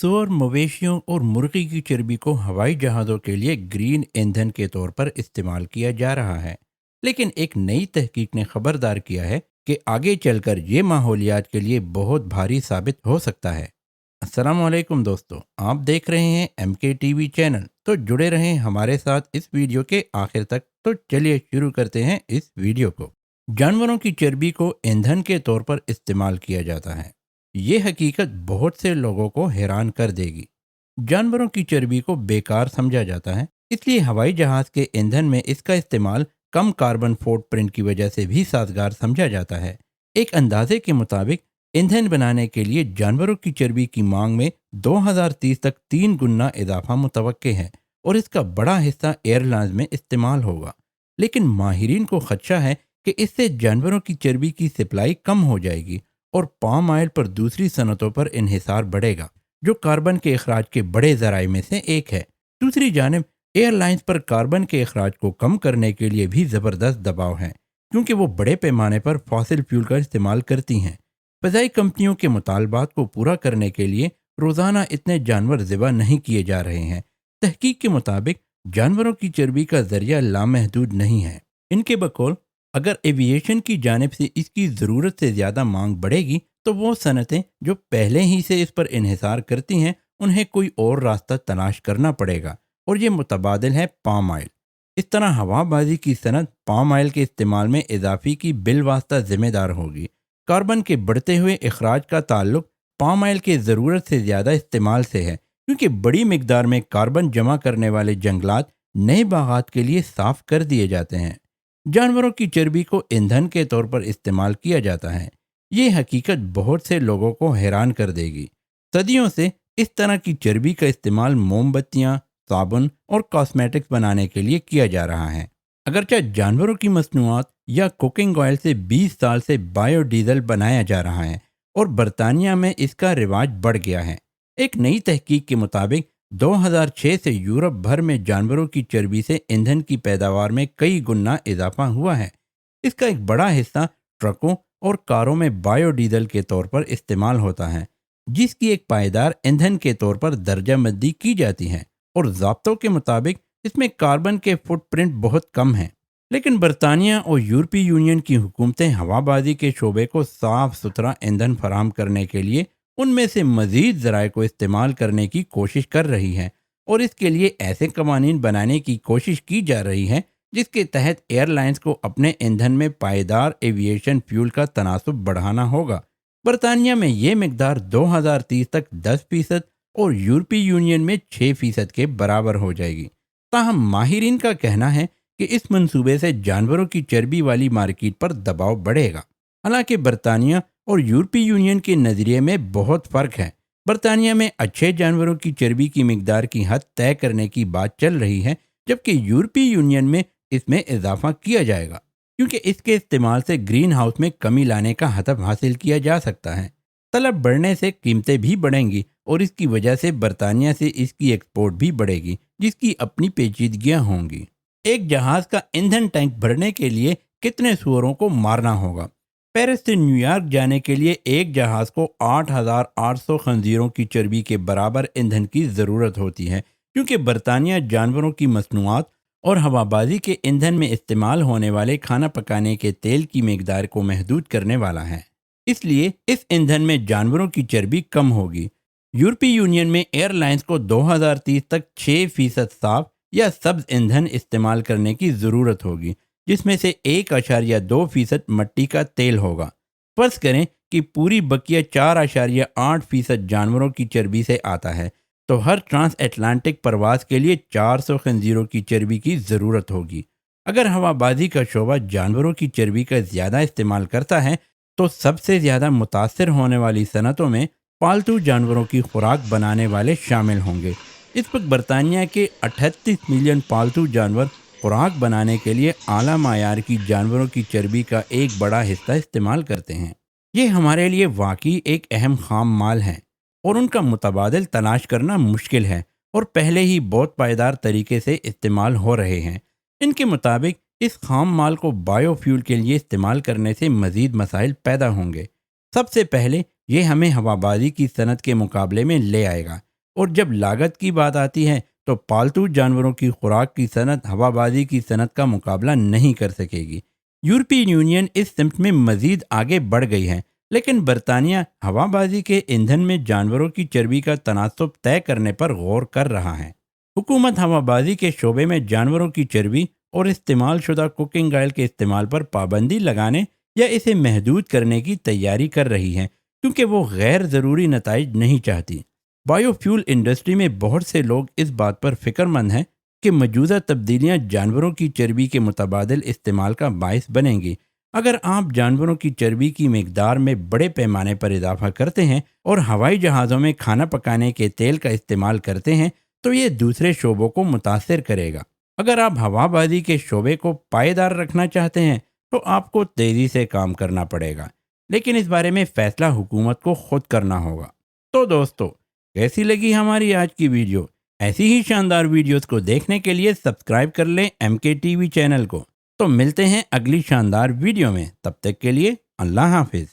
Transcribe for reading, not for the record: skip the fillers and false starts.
सूअर, मवेशियों और मुर्गी की चर्बी को हवाई जहाज़ों के लिए ग्रीन ईंधन के तौर पर इस्तेमाल किया जा रहा है। लेकिन एक नई तहकीक ने खबरदार किया है कि आगे चलकर ये माहौलियात के लिए बहुत भारी साबित हो सकता है। अस्सलाम वालेकुम दोस्तों, आप देख रहे हैं MK TV चैनल। तो जुड़े रहें हमारे साथ इस वीडियो के आखिर तक। तो चलिए शुरू करते हैं इस वीडियो को। जानवरों की चर्बी को ईंधन के तौर पर इस्तेमाल किया जाता है। ये हकीकत बहुत से लोगों को हैरान कर देगी। जानवरों की चर्बी को बेकार समझा जाता है, इसलिए हवाई जहाज के ईंधन में इसका इस्तेमाल कम कार्बन फुटप्रिंट की वजह से भी साजगार समझा जाता है। एक अंदाजे के मुताबिक ईंधन बनाने के लिए जानवरों की चर्बी की मांग में 2030 तक 3 गुना इजाफा मुतवक्के है और इसका बड़ा हिस्सा एयरलाइंस में इस्तेमाल होगा। लेकिन माहिरीन को खदशा है कि इससे जानवरों की चर्बी की सप्लाई कम हो जाएगी और पाम ऑयल पर दूसरी सनतों पर इन्हिसार बढ़ेगा, जो कार्बन के अखराज के बड़े जराए में से एक है। दूसरी जानब एयरलाइंस पर कार्बन के अखराज को कम करने के लिए भी ज़बरदस्त दबाव है, क्योंकि वो बड़े पैमाने पर फॉसिल फ्यूल का इस्तेमाल करती हैं। फ़ज़ाई कंपनियों के मुतालबात को पूरा करने के लिए रोज़ाना इतने जानवर ज़िबा नहीं किए जा रहे हैं। तहकीक के मुताबिक जानवरों की चर्बी का ज़रिया लामहदूद नहीं है। इनके बकौल अगर एविएशन की जानिब से इसकी ज़रूरत से ज़्यादा मांग बढ़ेगी तो वो सनतें जो पहले ही से इस पर इन्हिसार करती हैं, उन्हें कोई और रास्ता तलाश करना पड़ेगा, और ये मुतबादिल है पाम ऑयल। इस तरह हवाबाजी की सनत पाम ऑयल के इस्तेमाल में इजाफी की बिलवास्ता ज़िम्मेदार होगी। कार्बन के बढ़ते हुए अखराज का ताल्लुक पाम ऑयल के ज़रूरत से ज़्यादा इस्तेमाल से है, क्योंकि बड़ी मिकदार में कार्बन जमा करने वाले जंगलात नए बागात के लिए साफ़ कर दिए जाते हैं। जानवरों की चर्बी को ईंधन के तौर पर इस्तेमाल किया जाता है। ये हकीकत बहुत से लोगों को हैरान कर देगी। सदियों से इस तरह की चर्बी का इस्तेमाल मोमबत्तियाँ, साबुन और कॉस्मेटिक्स बनाने के लिए किया जा रहा है। अगरचे जानवरों की मसनूआत या कुकिंग ऑयल से 20 साल से बायोडीजल बनाया जा रहा है और बरतानिया में इसका रिवाज बढ़ गया है। एक नई तहकीक के मुताबिक 2006 से यूरोप भर में जानवरों की चर्बी से ईंधन की पैदावार में कई गुना इजाफा हुआ है। इसका एक बड़ा हिस्सा ट्रकों और कारों में बायोडीजल के तौर पर इस्तेमाल होता है, जिसकी एक पायदार ईंधन के तौर पर दर्जाबंदी की जाती है, और ज़ाब्तों के मुताबिक इसमें कार्बन के फुटप्रिंट बहुत कम है। लेकिन बरतानिया और यूरोपीय यूनियन की हुकूमतें हवाबाजी के शोबे को साफ सुथरा ईंधन फराहम करने के लिए उनमें से मज़ीद ज़राए को इस्तेमाल करने की कोशिश कर रही हैं, और इसके लिए ऐसे कवानीन बनाने की कोशिश की जा रही है जिसके तहत एयरलाइंस को अपने ईंधन में पायदार एविएशन फ्यूल का तनासुब बढ़ाना होगा। बरतानिया में ये मकदार 2030 तक 10% और यूरोपीय यूनियन में 6% के बराबर हो जाएगी। ताहम माहिरीन का कहना है कि इस मंसूबे से जानवरों की चर्बी वाली मार्केट पर दबाव बढ़ेगा। हालांकि बरतानिया और यूरोपीय यूनियन के नज़रिए में बहुत फ़र्क है। बरतानिया में अच्छे जानवरों की चर्बी की मिकदार की हद तय करने की बात चल रही है, जबकि यूरोपीय यूनियन में इसमें इजाफा किया जाएगा, क्योंकि इसके इस्तेमाल से ग्रीन हाउस में कमी लाने का हदफ हासिल किया जा सकता है। तलब बढ़ने से कीमतें भी बढ़ेंगी और इसकी वजह से बरतानिया से इसकी एक्सपोर्ट भी बढ़ेगी, जिसकी अपनी पेचीदगियां होंगी। एक जहाज़ का ईंधन टैंक भरने के लिए कितने सूअरों को मारना होगा? पेरिस से न्यूयॉर्क जाने के लिए एक जहाज़ को 8,800 खंजीरों की चर्बी के बराबर ईंधन की ज़रूरत होती है, क्योंकि बरतानिया जानवरों की मसनूआत और हवाबाजी के ईंधन में इस्तेमाल होने वाले खाना पकाने के तेल की मिकदार को महदूद करने वाला है। इसलिए इस ईंधन में जानवरों की चर्बी कम होगी। यूरोपीय यूनियन में एयरलाइंस को 2030 तक 6% साफ या सब्ज ईंधन इस्तेमाल करने की ज़रूरत होगी, जिसमें से 1.2% मट्टी का तेल होगा। फर्ज करें कि पूरी बकिया 4.8% जानवरों की चर्बी से आता है, तो हर ट्रांस अटलांटिक परवाज के लिए 400 खंजीरों की चर्बी की ज़रूरत होगी। अगर हवाबाजी का शोबा जानवरों की चर्बी का ज़्यादा इस्तेमाल करता है, तो सबसे ज़्यादा मुतासर होने वाली सनतों में पालतू जानवरों की खुराक बनाने वाले शामिल होंगे। इस वक्त बरतानिया के 38 मिलियन पालतू जानवर खुराक बनाने के लिए आला मायार की जानवरों की चर्बी का एक बड़ा हिस्सा इस्तेमाल करते हैं। ये हमारे लिए वाकई एक अहम खाम माल है और उनका मुतबादिल तलाश करना मुश्किल है, और पहले ही बहुत पायदार तरीके से इस्तेमाल हो रहे हैं। इनके मुताबिक इस खाम माल को बायोफ्यूल के लिए इस्तेमाल करने से मज़ीद मसाइल पैदा होंगे। सबसे पहले ये हमें हवाबाजी की सनत के मुकाबले में ले आएगा, اور جب لاگت کی بات آتی ہے تو پالتو جانوروں کی خوراک کی صنعت ہوا بازی کی صنعت کا مقابلہ نہیں کر سکے گی۔ یورپی یونین اس سمت میں مزید آگے بڑھ گئی ہے، لیکن برطانیہ ہوا بازی کے ایندھن میں جانوروں کی چربی کا تناسب طے کرنے پر غور کر رہا ہے۔ حکومت ہوا بازی کے شعبے میں جانوروں کی چربی اور استعمال شدہ کوکنگ آئل کے استعمال پر پابندی لگانے یا اسے محدود کرنے کی تیاری کر رہی ہے، کیونکہ وہ غیر ضروری نتائج نہیں چاہتی۔ بائیو فیول انڈسٹری میں بہت سے لوگ اس بات پر فکر مند ہیں کہ موجودہ تبدیلیاں جانوروں کی چربی کے متبادل استعمال کا باعث بنیں گی۔ اگر آپ جانوروں کی چربی کی مقدار میں بڑے پیمانے پر اضافہ کرتے ہیں اور ہوائی جہازوں میں کھانا پکانے کے تیل کا استعمال کرتے ہیں تو یہ دوسرے شعبوں کو متاثر کرے گا۔ اگر آپ ہوا بازی کے شعبے کو پائیدار رکھنا چاہتے ہیں تو آپ کو تیزی سے کام کرنا پڑے گا، لیکن اس بارے میں فیصلہ حکومت کو خود کرنا ہوگا۔ تو دوستو، کیسی لگی ہماری آج کی ویڈیو؟ ایسی ہی شاندار ویڈیوز کو دیکھنے کے لیے سبسکرائب کر لیں ایم کے ٹی وی چینل کو۔ تو ملتے ہیں اگلی شاندار ویڈیو میں، تب تک کے لیے اللہ حافظ۔